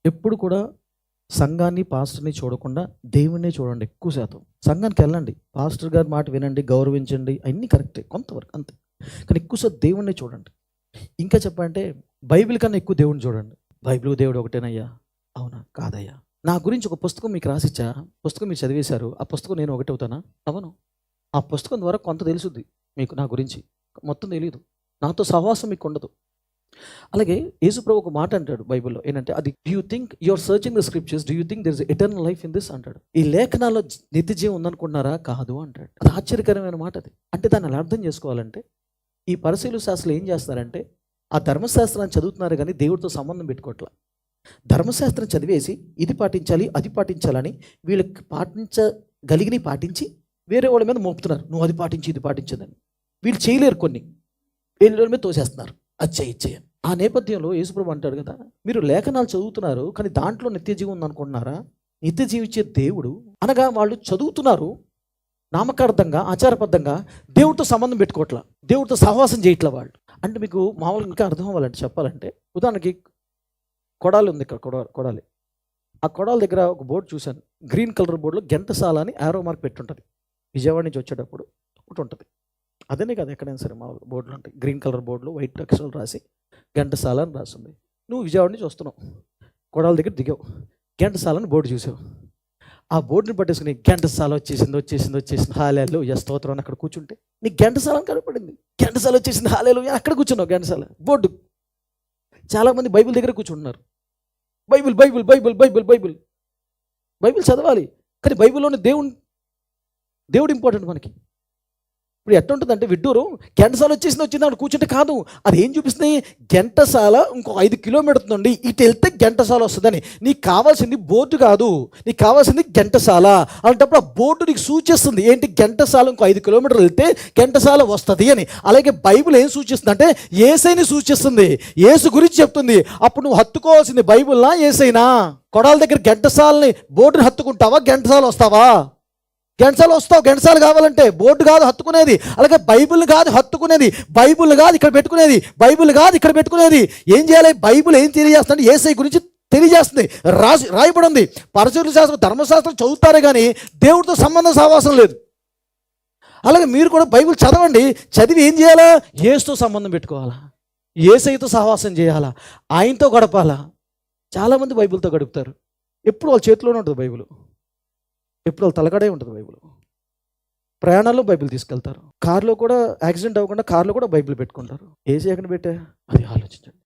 ఎప్పుడు కూడా సంఘాన్ని, పాస్టర్‌ని చూడకుండా దేవుడినే చూడండి ఎక్కువ శాతం. సంఘానికి వెళ్ళండి. పాస్టర్ గారి మాట వినండి, గౌరవించండి అన్నీ కరెక్టే కొంతవరకు అంతే. కానీ ఎక్కువ శాతం దేవుడినే చూడండి. ఇంకా చెప్పాలంటే బైబిల్ కన్నా ఎక్కువ దేవుడిని చూడండి. బైబిల్ దేవుడు ఒకటేనయ్యా? అవునా? కాదయ్యా. నా గురించి ఒక పుస్తకం మీకు రాసిచ్చా, పుస్తకం మీరు చదివేశారు. ఆ పుస్తకం నేను ఒకటవుతానా? అవును. ఆ పుస్తకం ద్వారా కొంత తెలుసుద్ది మీకు నా గురించి. మొత్తం తెలీదు. నాతో సహవాసం మీకు ఉండదు. అలాగే యేసుప్రభు ఒక మాట అంటాడు బైబిల్లో ఏంటంటే, అది do you think you are searching the scriptures, do you think there is eternal life in this అంటాడు. ఈ లేఖనాల్లో నిత్య జీవం ఉందనుకుంటున్నారా? కాదు అంటాడు. అది ఆశ్చర్యకరమైన మాట అది. అంటే దాన్ని అలా అర్థం చేసుకోవాలంటే ఈ పరిశీలు శాస్త్రులు ఏం చేస్తారంటే ఆ ధర్మశాస్త్రాన్ని చదువుతున్నారు కానీ దేవుడితో సంబంధం పెట్టుకోవట్ల. ధర్మశాస్త్రం చదివేసి ఇది పాటించాలి అది పాటించాలని వీళ్ళకి పాటించగలిగినవి పాటించి వేరే వాళ్ళ మీద మోపుతున్నారు. నువ్వు అది పాటించి ఇది పాటించదని. వీళ్ళు చేయలేరు, కొన్ని వేరే వాళ్ళ మీద తోసేస్తున్నారు. అది చేయి. ఆ నేపథ్యంలో యేసుప్రభు అంటాడు కదా, మీరు లేఖనాలు చదువుతున్నారు కానీ దాంట్లో నిత్య జీవం ఉందనుకుంటున్నారా? నిత్య జీవం ఇచ్చే దేవుడు అనగా వాళ్ళు చదువుతున్నారు నామకార్థంగా, ఆచారబద్ధంగా, దేవుడితో సంబంధం పెట్టుకోవట్లా, దేవుడితో సహవాసం చేయట్లా వాళ్ళు. అంటే మీకు మామూలుగా ఇంకా అర్థం అవ్వాలంటే చెప్పాలంటే, ఉదాహరణకి కొడాలి ఉంది ఇక్కడ, కొడాలి. ఆ కొడాల దగ్గర ఒక బోర్డు చూశాను. గ్రీన్ కలర్ బోర్డులో ఘంటసాల అని యారో మార్క్ పెట్టుంటుంది. విజయవాడ నుంచి వచ్చేటప్పుడు ఒకటి ఉంటుంది. అదనే కదా ఎక్కడైనా సరే మామూలుగా బోర్డులు ఉంటాయి. గ్రీన్ కలర్ బోర్డులో వైట్ అక్షరాలు రాసి ఘంటసాల అని రాస్తుంది. నువ్వు విజయవాడ నుంచి వస్తున్నావు, కొడాల దగ్గర దిగావు, ఘంటసాల అని బోర్డు చూసావు. ఆ బోర్డుని పట్టేసుకుని ఘంటసాల వచ్చేసింది హల్లెలూయా స్తోత్రం అని అక్కడ కూర్చుంటే నీకు ఘంటసాల అని కనపడింది. ఘంటసాల వచ్చేసింది హల్లెలూయా అక్కడ కూర్చున్నావు. ఘంటసాల బోర్డు. చాలామంది బైబిల్ దగ్గర కూర్చుంటున్నారు. Bible Bible Bible Bible Bible Bible చదవాలి కానీ బైబిల్లోని దేవుడు ఇంపార్టెంట్ మనకి. ఇప్పుడు ఎట్లా ఉంటుందంటే విడ్డూరు ఘంటసాల వచ్చింది అక్కడ కూర్చుంటే కాదు, అది ఏం చూపిస్తుంది? ఘంటసాల ఇంకో 5 కిలోమీటర్ల నుండి ఇటు వెళ్తే ఘంటసాల వస్తుందని. నీకు కావాల్సింది బోర్డు కాదు, నీకు కావాల్సింది ఘంటసాల. అలాంటప్పుడు ఆ బోర్డు నీకు సూచిస్తుంది ఏంటి? ఘంటసాల ఇంకో 5 కిలోమీటర్లు వెళ్తే ఘంటసాల వస్తుంది అని. అలాగే బైబిల్ ఏం సూచిస్తుంది అంటే యేసైని సూచిస్తుంది, యేసు గురించి చెప్తుంది. అప్పుడు నువ్వు హత్తుకోవాల్సింది బైబిల్నా యేసైనా? కొడాల దగ్గర ఘంటసాలని బోర్డుని హత్తుకుంటావా? ఘంటసాల వస్తావా? ఘంటసాల వస్తావు. ఘంటసాల కావాలంటే బోర్డు కాదు హత్తుకునేది. అలాగే బైబిల్ కాదు హత్తుకునేది, బైబిల్ కాదు ఇక్కడ పెట్టుకునేది, బైబిల్ కాదు ఇక్కడ పెట్టుకునేది. ఏం చేయాలి? బైబిల్ ఏం తెలియజేస్తుంది? యేసయ్య గురించి తెలియజేస్తుంది, రాయబడి ఉంది. పరిశుద్ధ శాస్త్రం, ధర్మశాస్త్రం చదువుతారే కానీ దేవుడితో సంబంధం సహవాసం లేదు. అలాగే మీరు కూడా బైబిల్ చదవండి, చదివి ఏం చేయాలా? యేసుతో సంబంధం పెట్టుకోవాలా, యేసయ్యతో సహవాసం చేయాలా, ఆయనతో గడపాలా. చాలామంది బైబిల్తో గడుపుతారు. ఎప్పుడు వాళ్ళ చేతిలోనే ఉంటుంది బైబిల్, ఎప్పుడు వాళ్ళ తలకడే ఉంటుంది బైబిల్. ప్రయాణాల్లో బైబిల్ తీసుకెళ్తారు. కారులో కూడా యాక్సిడెంట్ అవ్వకుండా కార్లో కూడా బైబిల్ పెట్టుకుంటారు. ఏసీ ఎక్కడ పెట్టా అది ఆలోచించండి.